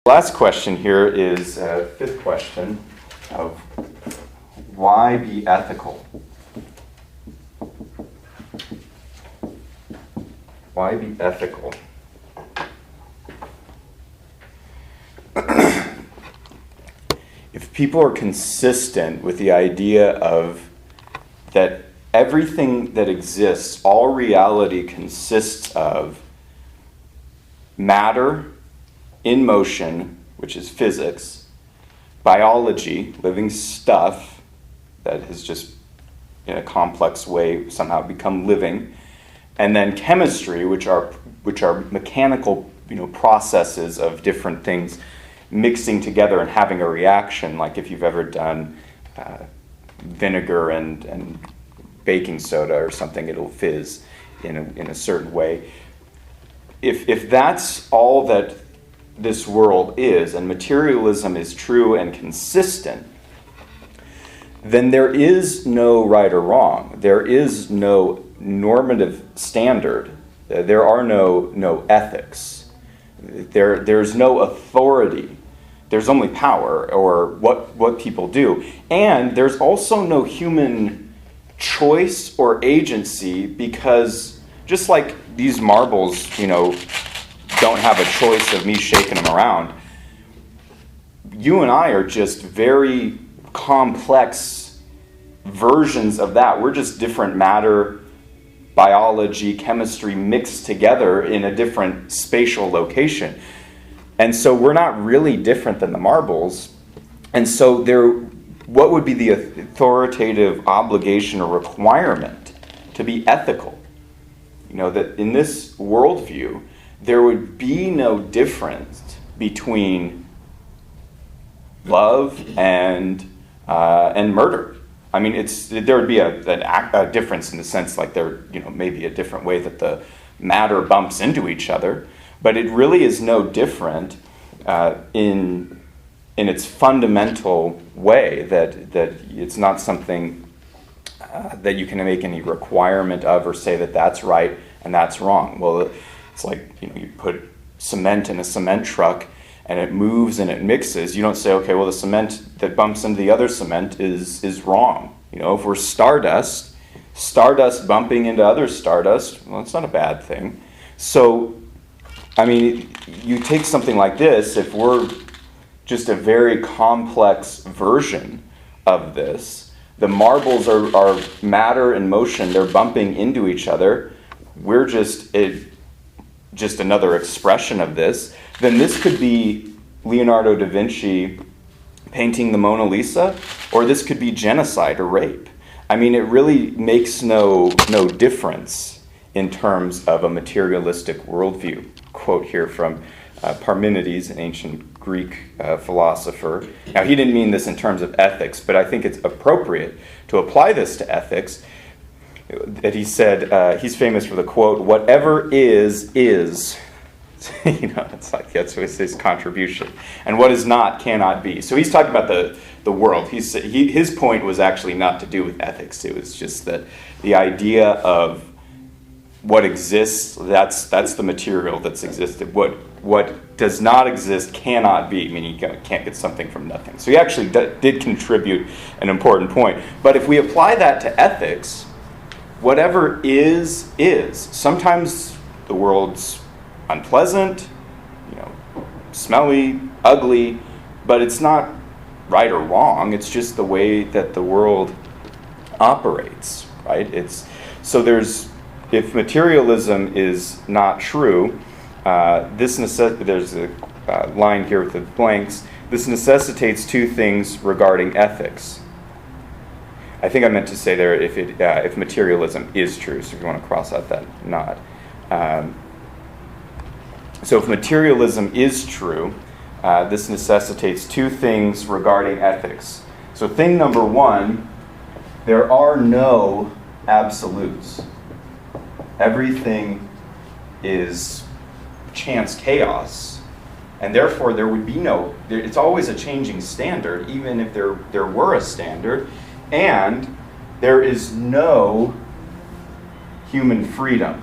Last question here is fifth question of why be ethical? Why be ethical? If people are consistent with the idea of that everything that exists, all reality consists of matter in motion, which is physics, biology, living stuff that has just in a complex way somehow become living, and then chemistry, which are mechanical, processes of different things mixing together and having a reaction, like if you've ever done vinegar and baking soda or something, it'll fizz in a certain way. If that's all that this world is, and materialism is true and consistent, then there is no right or wrong. There is no normative standard. There are no ethics. There's no authority. There's only power, or what people do. And there's also no human choice or agency, because just like these marbles, don't have a choice of me shaking them around, you and I are just very complex versions of that. We're just different matter, biology, chemistry mixed together in a different spatial location. And so we're not really different than the marbles. And so what would be the authoritative obligation or requirement to be ethical? That in this worldview, there would be no difference between love and murder. I mean, there would be a difference in the sense, like there, maybe a different way that the matter bumps into each other, but it really is no different in its fundamental way. That it's not something that you can make any requirement of or say that that's right and that's wrong. Well, it's like you put cement in a cement truck and it moves and it mixes. You don't say, okay, well, the cement that bumps into the other cement is wrong. If we're stardust bumping into other stardust, well, it's not a bad thing. So, I mean, you take something like this, if we're just a very complex version of this, the marbles are matter in motion, they're bumping into each other, we're just another expression of this, then this could be Leonardo da Vinci painting the Mona Lisa, or this could be genocide or rape. I mean, it really makes no difference in terms of a materialistic worldview. Quote here from Parmenides, an ancient Greek philosopher. Now, he didn't mean this in terms of ethics, but I think it's appropriate to apply this to ethics. That he said, he's famous for the quote, "Whatever is." It's like that's his contribution. And what is not cannot be. So he's talking about the world. His point was actually not to do with ethics. It was just that the idea of what exists, that's the material that's existed. What does not exist cannot be, meaning you can't get something from nothing. So he actually did contribute an important point. But if we apply that to ethics, whatever is. Sometimes the world's unpleasant, smelly, ugly, but it's not right or wrong. It's just the way that the world operates, right? If materialism is not true, there's a line here with the blanks. This necessitates two things regarding ethics. I think I meant to say there if materialism is true, so if you want to cross out that not. So if materialism is true, this necessitates two things regarding ethics. So thing number one, there are no absolutes. Everything is chance chaos, and therefore there would be it's always a changing standard, even if there were a standard. And there is no human freedom.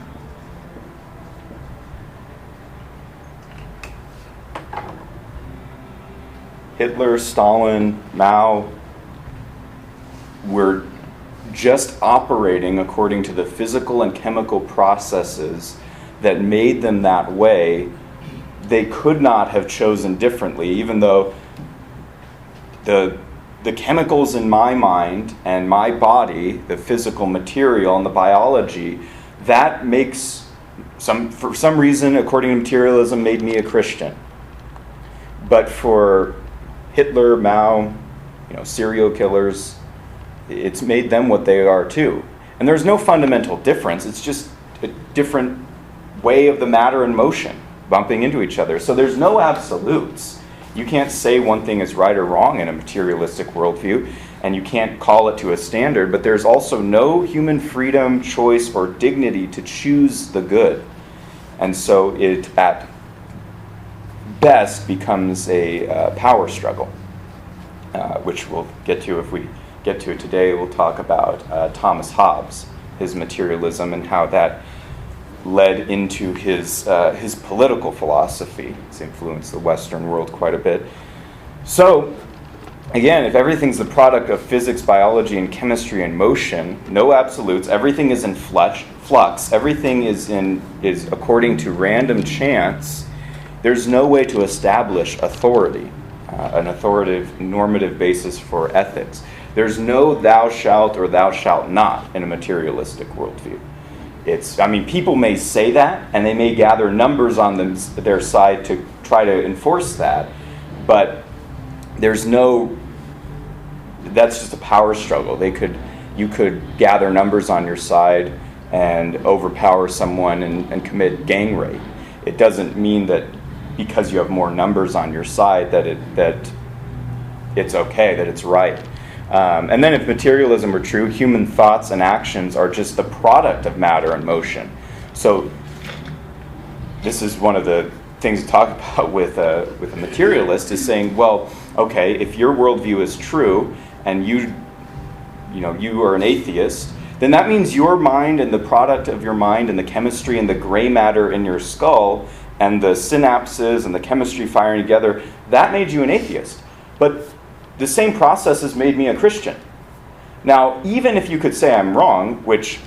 Hitler, Stalin, Mao were just operating according to the physical and chemical processes that made them that way. They could not have chosen differently, even though the chemicals in my mind and my body, the physical material and the biology, that makes for some reason, according to materialism, made me a Christian. But for Hitler, Mao, serial killers, it's made them what they are too. And there's no fundamental difference. It's just a different way of the matter in motion, bumping into each other. So there's no absolutes. You can't say one thing is right or wrong in a materialistic worldview, and you can't call it to a standard, but there's also no human freedom, choice, or dignity to choose the good. And so it, at best, becomes a power struggle, which we'll get to if we get to it today. We'll talk about Thomas Hobbes, his materialism, and how that led into his political philosophy. It's influenced the Western world quite a bit. So, again, if everything's the product of physics, biology, and chemistry and motion, no absolutes, everything is in flux, everything is according to random chance, there's no way to establish authority, an authoritative normative basis for ethics. There's no thou shalt or thou shalt not in a materialistic worldview. People may say that, and they may gather numbers on their side to try to enforce that, but that's just a power struggle. You could gather numbers on your side and overpower someone and commit gang rape. It doesn't mean that because you have more numbers on your side that it's okay, that it's right. And then if materialism were true, human thoughts and actions are just the product of matter and motion. So this is one of the things to talk about with a materialist, is saying, well, okay, if your worldview is true and you are an atheist, then that means your mind and the product of your mind and the chemistry and the gray matter in your skull and the synapses and the chemistry firing together, that made you an atheist. But the same process has made me a Christian. Now, even if you could say I'm wrong, which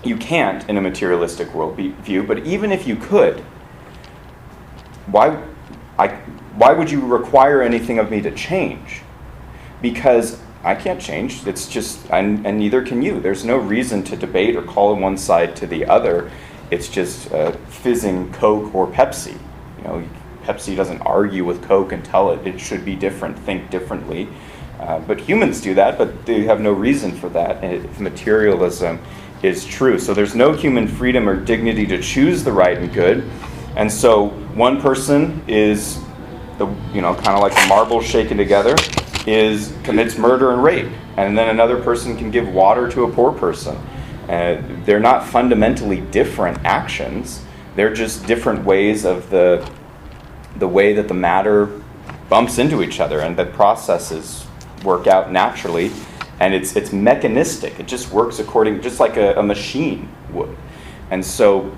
you can't in a materialistic worldview, but even if you could, why would you require anything of me to change? Because I can't change. It's just, and neither can you. There's no reason to debate or call one side to the other. It's just fizzing Coke or Pepsi. Pepsi doesn't argue with Coke and tell it should be different, think differently. But humans do that, but they have no reason for that if materialism is true. So there's no human freedom or dignity to choose the right and good. And so one person is, kind of like the marbles shaken together, commits murder and rape. And then another person can give water to a poor person. They're not fundamentally different actions. They're just different ways of the way that the matter bumps into each other, and the processes work out naturally, and it's mechanistic. It just works just like a machine would. And so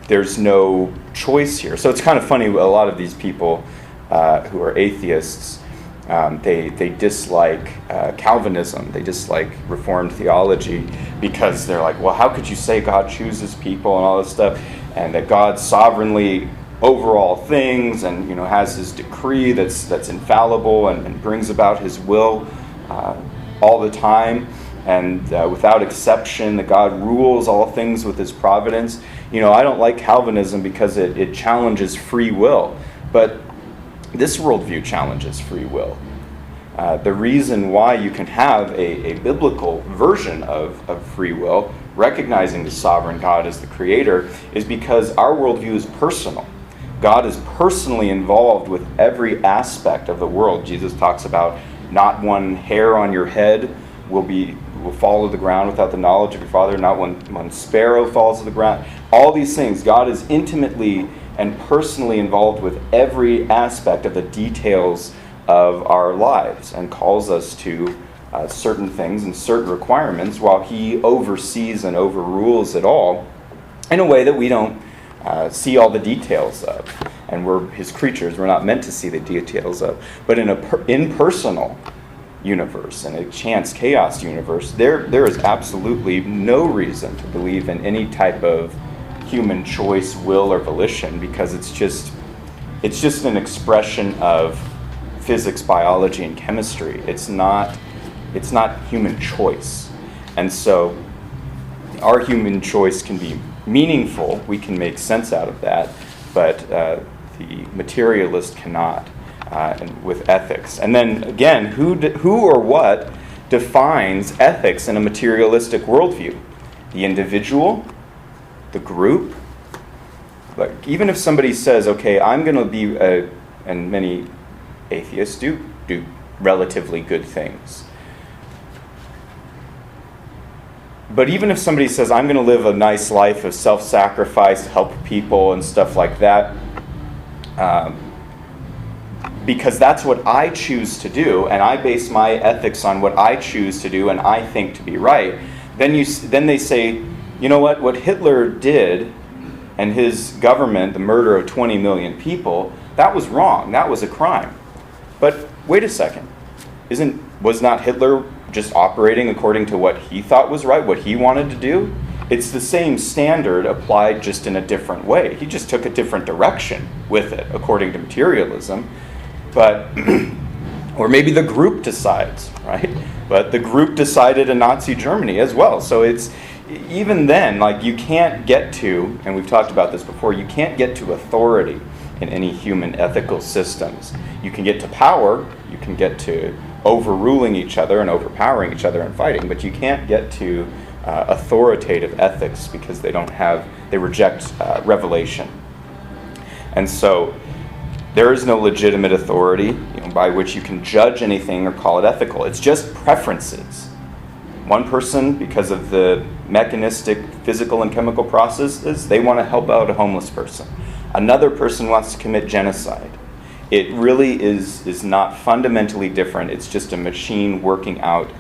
there's no choice here. So it's kind of funny, a lot of these people who are atheists, they dislike Calvinism, they dislike Reformed theology, because they're like, well, how could you say God chooses people and all this stuff, and that God sovereignly over all things and has his decree that's infallible and brings about his will all the time, and without exception, that God rules all things with his providence. I don't like Calvinism because it challenges free will, but this worldview challenges free will. The reason why you can have a biblical version of free will, recognizing the sovereign God as the creator, is because our worldview is personal. God is personally involved with every aspect of the world. Jesus talks about not one hair on your head will fall to the ground without the knowledge of your Father. Not one sparrow falls to the ground. All these things, God is intimately and personally involved with every aspect of the details of our lives, and calls us to certain things and certain requirements, while he oversees and overrules it all in a way that we don't see all the details of. and we're his creatures. We're not meant to see the details of. But in a impersonal universe, in a chance chaos universe, there is absolutely no reason to believe in any type of human choice, will, or volition, because it's just an expression of physics, biology, and chemistry. It's not human choice. And so our human choice can be meaningful. We can make sense out of that, but the materialist cannot. And with ethics. And then again, who or what defines ethics in a materialistic worldview? The individual? The group? Like, even if somebody says, okay, I'm going to be, and many atheists do relatively good things. But even if somebody says, I'm going to live a nice life of self-sacrifice, help people and stuff like that, because that's what I choose to do, and I base my ethics on what I choose to do and I think to be right, then they say, you know what Hitler did and his government, the murder of 20 million people, that was wrong, that was a crime. But wait a second, was not Hitler just operating according to what he thought was right, what he wanted to do? It's the same standard applied just in a different way. He just took a different direction with it, according to materialism. But, or maybe the group decides, right? But the group decided in Nazi Germany as well. So it's, even then, like, you can't get to, and we've talked about this before, you can't get to authority in any human ethical systems. You can get to power, you can get to overruling each other and overpowering each other and fighting, but you can't get to authoritative ethics because they reject revelation. And so there is no legitimate authority, by which you can judge anything or call it ethical. It's just preferences. One person, because of the mechanistic, physical, and chemical processes, they want to help out a homeless person. Another person wants to commit genocide. It really is not fundamentally different. It's just a machine working out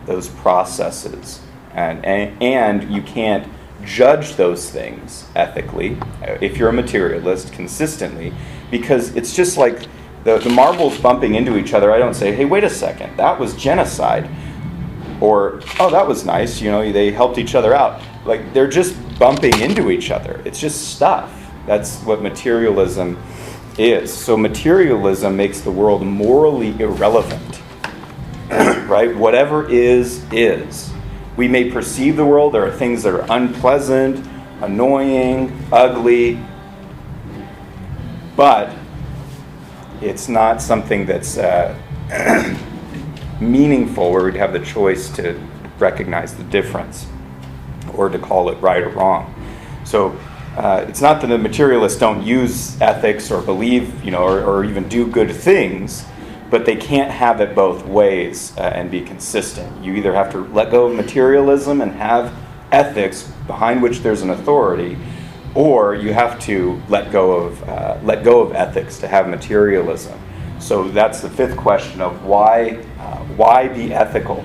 those processes. And you can't judge those things ethically, if you're a materialist, consistently, because it's just like the marbles bumping into each other. I don't say, hey, wait a second, that was genocide. Or, oh, that was nice, they helped each other out. Like, they're just bumping into each other. It's just stuff. That's what materialism is. So materialism makes the world morally irrelevant. Right? Whatever is. We may perceive the world. There are things that are unpleasant, annoying, ugly, but it's not something that's meaningful where we'd have the choice to recognize the difference or to call it right or wrong. So it's not that the materialists don't use ethics or believe, or even do good things, but they can't have it both ways and be consistent. You either have to let go of materialism and have ethics behind which there's an authority, or you have to let go of ethics to have materialism. So that's the fifth question of why be ethical?